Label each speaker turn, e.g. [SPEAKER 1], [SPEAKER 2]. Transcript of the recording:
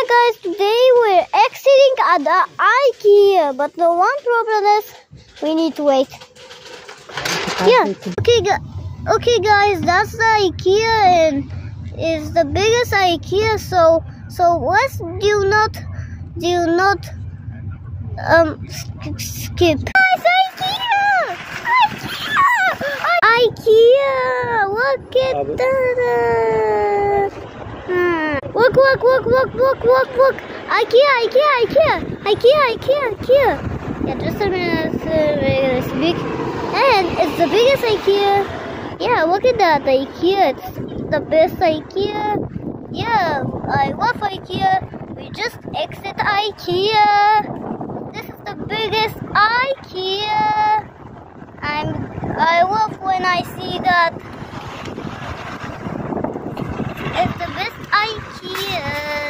[SPEAKER 1] Hi guys, today we're exiting at the IKEA, but the one problem is we need to wait. Yeah, okay guys, that's the IKEA and it's the biggest IKEA, so let's do not skip. Guys, IKEA! Look at that! Look! IKEA! Yeah, just a minute, it's big. And it's the biggest IKEA. Yeah, look at that, the IKEA. It's the best IKEA. Yeah, I love IKEA. We just exit IKEA. This is the biggest IKEA. I love when I see that. It's the best IKEA.